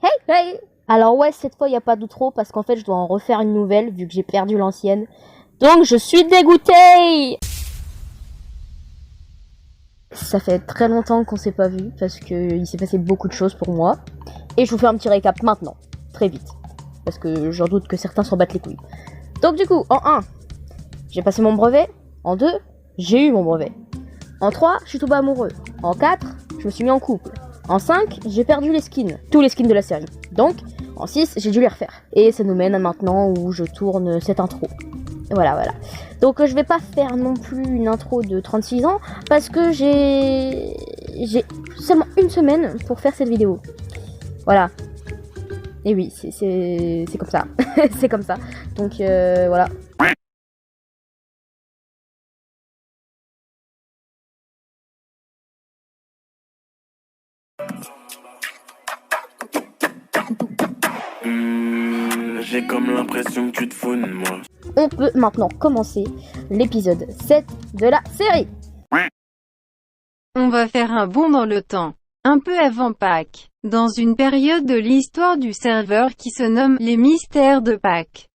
Hey, hey. Alors ouais, cette fois, il n'y a pas d'outro parce qu'en fait, je dois en refaire une nouvelle vu que j'ai perdu l'ancienne. Donc, je suis dégoûtée. Ça fait très longtemps qu'on s'est pas vu parce qu'il s'est passé beaucoup de choses pour moi. Et je vous fais un petit récap maintenant, très vite. Parce que j'en doute que certains s'en battent les couilles. Donc du coup, en 1, j'ai passé mon brevet. En 2, j'ai eu mon brevet. En 3, je suis tombé amoureux. En 4, je me suis mis en couple. En 5, j'ai perdu les skins. Tous les skins de la série. Donc, en 6, j'ai dû les refaire. Et ça nous mène à maintenant où je tourne cette intro. Voilà. Donc je vais pas faire non plus une intro de 36 ans parce que j'ai seulement une semaine pour faire cette vidéo. Voilà. Et oui, c'est comme ça. C'est comme ça. Donc voilà. J'ai comme l'impression que tu te fous de moi. On peut maintenant commencer l'épisode 7 de la série. On va faire un bond dans le temps, un peu avant Pâques, dans une période de l'histoire du serveur qui se nomme les mystères de Pâques.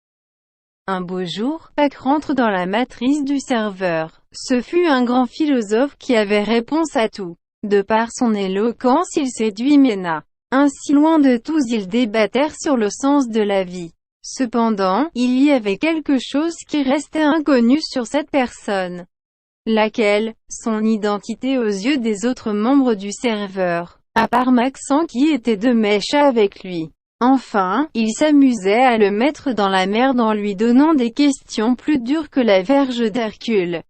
Un beau jour, Pâques rentre dans la matrice du serveur. Ce fut un grand philosophe qui avait réponse à tout. De par son éloquence, il séduit Ména. Ainsi, loin de tous, ils débattèrent sur le sens de la vie. Cependant, il y avait quelque chose qui restait inconnu sur cette personne. Laquelle? Son identité aux yeux des autres membres du serveur, à part Maxent qui était de mèche avec lui. Enfin, il s'amusait à le mettre dans la merde en lui donnant des questions plus dures que la verge d'Hercule.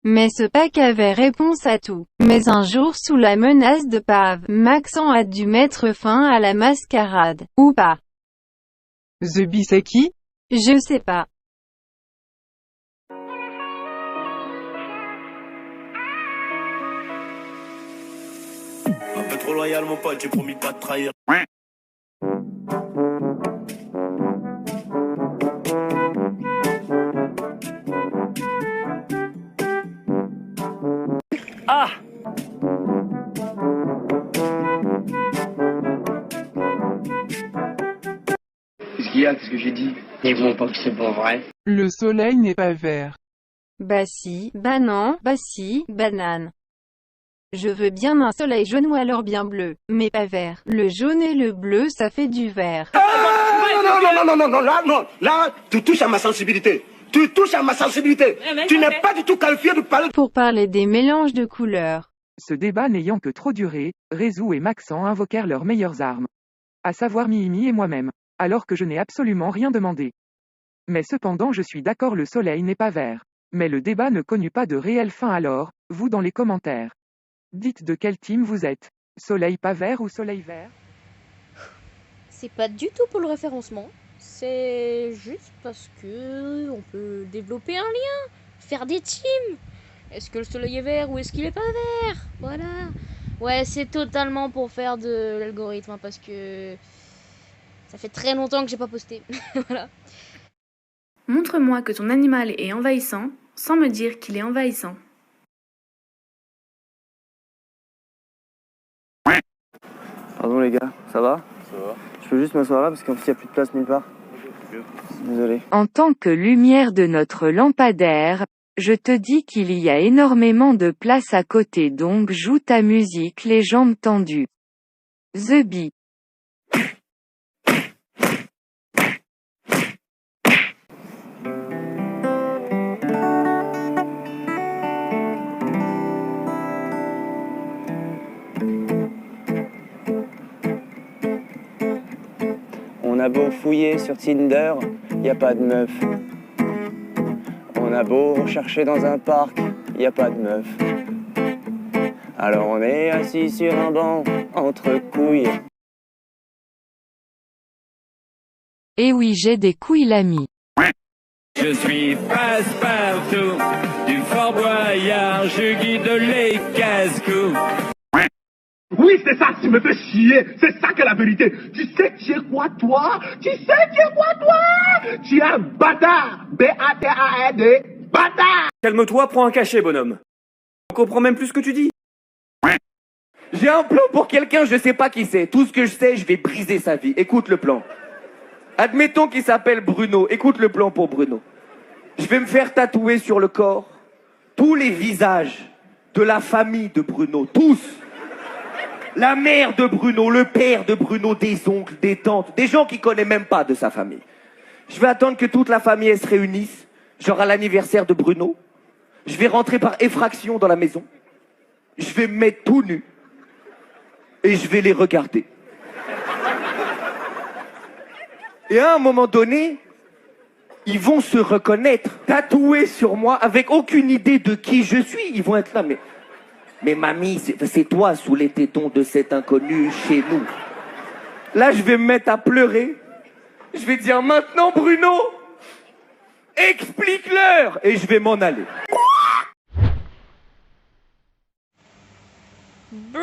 Mais ce Pâques avait réponse à tout. Mais un jour, sous la menace de Pave, Maxent a dû mettre fin à la mascarade. Ou pas. The Bee c'est qui? Je sais pas. Un peu trop loyal mon pote, j'ai promis de pas te trahir. Ah! Qu'est-ce qu'il y a? Qu'est-ce que j'ai dit? Ils vont pas que c'est pas vrai. Le soleil n'est pas vert. Bah si, bah non, bah si, banane. Je veux bien un soleil jaune ou alors bien bleu, mais pas vert. Le jaune et le bleu ça fait du vert. Là, tu touches à ma sensibilité. Tu touches à ma sensibilité. Tu n'es pas du tout qualifié de parler. Pour parler des mélanges de couleurs. Ce débat n'ayant que trop duré, Rézou et Maxent invoquèrent leurs meilleures armes. À savoir Mimi et moi-même. Alors que je n'ai absolument rien demandé. Mais cependant je suis d'accord, le soleil n'est pas vert. Mais le débat ne connut pas de réelle fin alors, vous dans les commentaires. Dites de quel team vous êtes. Soleil pas vert ou soleil vert? C'est pas du tout pour le référencement. C'est juste parce que on peut développer un lien, faire des teams. Est-ce que le soleil est vert ou est-ce qu'il est pas vert? Voilà. Ouais, c'est totalement pour faire de l'algorithme parce que ça fait très longtemps que j'ai pas posté. Voilà. Montre-moi que ton animal est envahissant, sans me dire qu'il est envahissant. Pardon les gars, ça va? Ça va? Je peux juste m'asseoir là parce qu'en fait il n'y a plus de place nulle part. Désolé. En tant que lumière de notre lampadaire, je te dis qu'il y a énormément de place à côté, donc joue ta musique les jambes tendues. The Bee. On a beau fouiller sur Tinder, y a pas de meuf. On a beau chercher dans un parc, y a pas de meuf. Alors on est assis sur un banc, entre couilles. Eh oui, j'ai des couilles l'ami. Je suis passe-partout, du Fort Boyard, je guide les casse-cou. Oui, c'est ça, tu me fais chier. C'est ça que la vérité. Tu sais tu es quoi, toi? Tu sais tu es quoi, toi? Tu es un bâtard. B-A-T-A-R-D. Bâtard. Calme-toi, prends un cachet, bonhomme. On comprend même plus ce que tu dis. J'ai un plan pour quelqu'un, je sais pas qui c'est. Tout ce que je sais, je vais briser sa vie. Écoute le plan. Admettons qu'il s'appelle Bruno. Écoute le plan pour Bruno. Je vais me faire tatouer sur le corps tous les visages de la famille de Bruno. Tous. La mère de Bruno, le père de Bruno, des oncles, des tantes, des gens qu'il connaît même pas de sa famille. Je vais attendre que toute la famille elle se réunisse, genre à l'anniversaire de Bruno. Je vais rentrer par effraction dans la maison. Je vais me mettre tout nu. Et je vais les regarder. Et à un moment donné, ils vont se reconnaître, tatoués sur moi, avec aucune idée de qui je suis. Ils vont être là, mais mamie, c'est toi sous les tétons de cet inconnu chez nous. Là, je vais me mettre à pleurer. Je vais dire, maintenant, Bruno, explique-leur. Et je vais m'en aller. Bruh,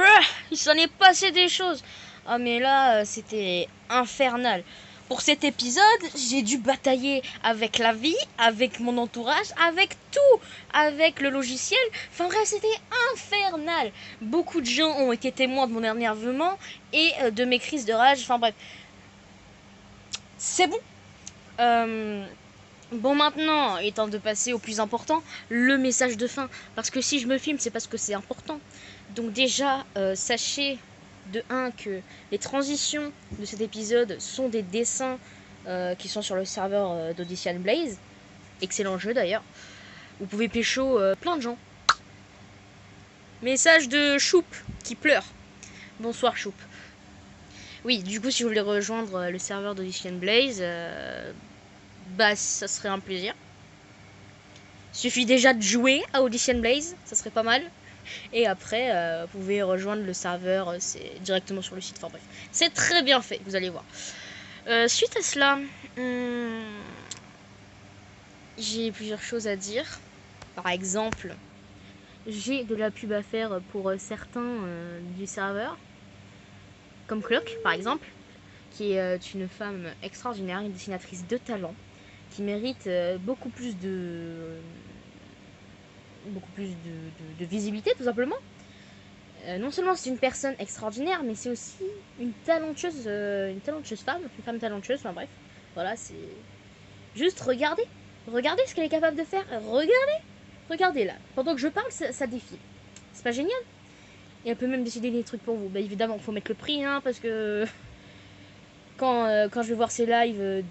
il s'en est passé des choses. Ah mais là, c'était infernal. Pour cet épisode, j'ai dû batailler avec la vie, avec mon entourage, avec tout, avec le logiciel. Enfin bref, c'était infernal. Beaucoup de gens ont été témoins de mon énervement et de mes crises de rage. Enfin bref, c'est bon. Bon, maintenant, il est temps de passer au plus important, le message de fin. Parce que si je me filme, c'est parce que c'est important. Donc déjà, sachez de 1 que les transitions de cet épisode sont des dessins qui sont sur le serveur d'Audition Blaze. Excellent jeu d'ailleurs. Vous pouvez pécho plein de gens. Message de Choup qui pleure. Bonsoir Choup. Oui, du coup, si vous voulez rejoindre le serveur d'Audition Blaze, bah ça serait un plaisir. Suffit déjà de jouer à Audition Blaze, ça serait pas mal. Et après, vous pouvez rejoindre le serveur, c'est directement sur le site. Enfin bref, c'est très bien fait, vous allez voir. Suite à cela, j'ai plusieurs choses à dire. Par exemple, j'ai de la pub à faire pour certains du serveur, comme Clock par exemple, qui est une femme extraordinaire, une dessinatrice de talent, qui mérite beaucoup plus de visibilité tout simplement. Non seulement c'est une personne extraordinaire, mais c'est aussi une talentueuse femme, une femme talentueuse, enfin bref, voilà, c'est juste regardez ce qu'elle est capable de faire, regardez là, pendant que je parle ça défile, c'est pas génial? Et elle peut même décider des trucs pour vous. Bah évidemment faut mettre le prix hein, parce que quand je vais voir ces lives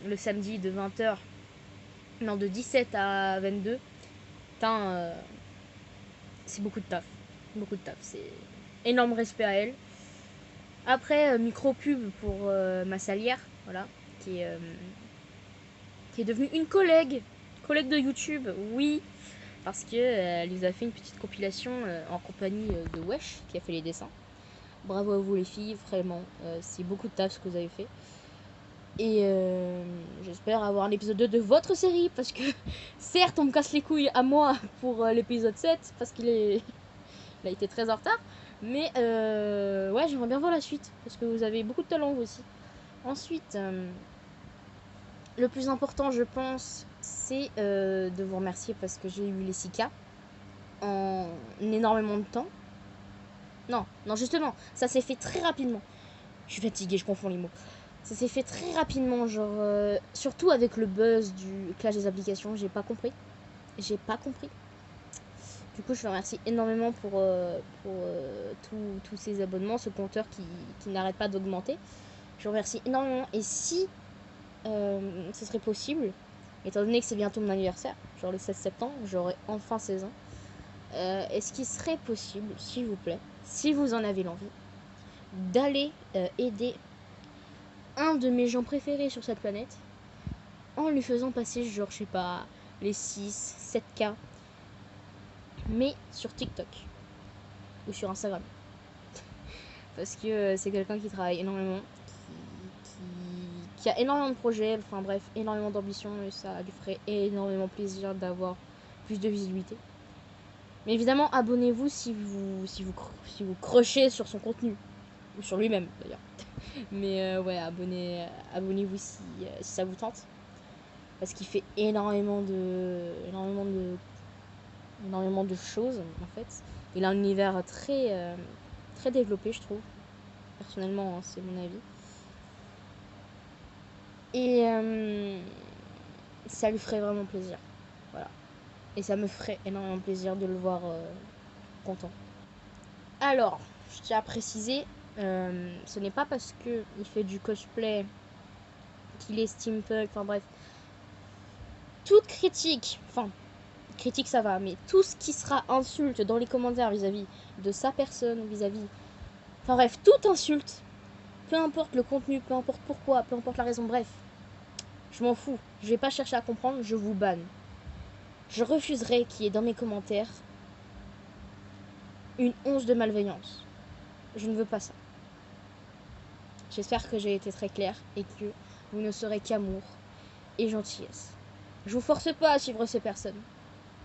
le samedi de 20h, non de 17 à 22, c'est beaucoup de taf, c'est énorme respect à elle. Après micro pub pour ma salière, voilà, qui est devenue une collègue de YouTube, oui, parce que elle nous a fait une petite compilation en compagnie de Wesh qui a fait les dessins. Bravo à vous les filles, vraiment, c'est beaucoup de taf ce que vous avez fait. Et j'espère avoir un épisode 2 de votre série, parce que certes on me casse les couilles à moi pour l'épisode 7 parce qu'il a été très en retard, mais ouais, j'aimerais bien voir la suite parce que vous avez beaucoup de talent vous aussi. Ensuite, le plus important je pense c'est de vous remercier parce que j'ai eu les 6K en énormément de temps. Non justement, ça s'est fait très rapidement. Je suis fatiguée, je confonds les mots. Ça s'est fait très rapidement, genre surtout avec le buzz du clash des applications, j'ai pas compris. Du coup, je vous remercie énormément pour tous ces abonnements, ce compteur qui n'arrête pas d'augmenter. Je vous remercie énormément. Et si ce serait possible, étant donné que c'est bientôt mon anniversaire, genre le 16 septembre, j'aurai enfin 16 ans. Est-ce qu'il serait possible, s'il vous plaît, si vous en avez l'envie, d'aller aider un de mes gens préférés sur cette planète en lui faisant passer genre je sais pas les 6-7K, mais sur TikTok ou sur Instagram parce que c'est quelqu'un qui travaille énormément, qui a énormément de projets, enfin bref, énormément d'ambition, et ça lui ferait énormément plaisir d'avoir plus de visibilité. Mais évidemment abonnez-vous si vous crochez sur son contenu ou sur lui-même d'ailleurs. Mais ouais, abonnez-vous si ça vous tente. Parce qu'il fait énormément de choses en fait. Il a un univers très très développé, je trouve. Personnellement, hein, c'est mon avis. Et ça lui ferait vraiment plaisir. Voilà. Et ça me ferait énormément plaisir de le voir content. Alors, je tiens à préciser, ce n'est pas parce qu'il fait du cosplay qu'il est steampunk, enfin bref. Toute critique, enfin, critique ça va, mais tout ce qui sera insulte dans les commentaires vis-à-vis de sa personne, vis-à-vis... Enfin bref, toute insulte, peu importe le contenu, peu importe pourquoi, peu importe la raison, bref. Je m'en fous, je vais pas chercher à comprendre, je vous banne. Je refuserai qu'il y ait dans mes commentaires une once de malveillance. Je ne veux pas ça. J'espère que j'ai été très claire et que vous ne serez qu'amour et gentillesse. Je vous force pas à suivre ces personnes.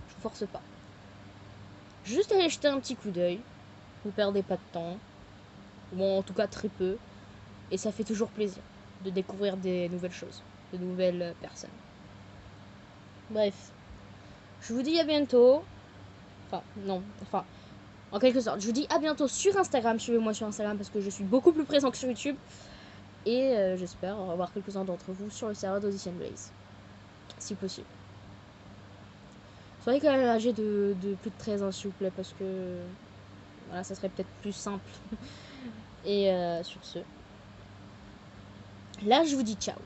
Je vous force pas. Juste allez jeter un petit coup d'œil. Vous perdez pas de temps. Ou en tout cas très peu. Et ça fait toujours plaisir de découvrir des nouvelles choses. De nouvelles personnes. Bref. Je vous dis à bientôt. Enfin, non. Enfin, en quelque sorte. Je vous dis à bientôt sur Instagram. Suivez-moi sur Instagram parce que je suis beaucoup plus présent que sur YouTube. Et j'espère avoir quelques-uns d'entre vous sur le serveur d'Audition Blaze. Si possible. Soyez quand même âgé de plus de 13 ans s'il vous plaît. Parce que... Voilà, ça serait peut-être plus simple. Et sur ce... Là, je vous dis ciao.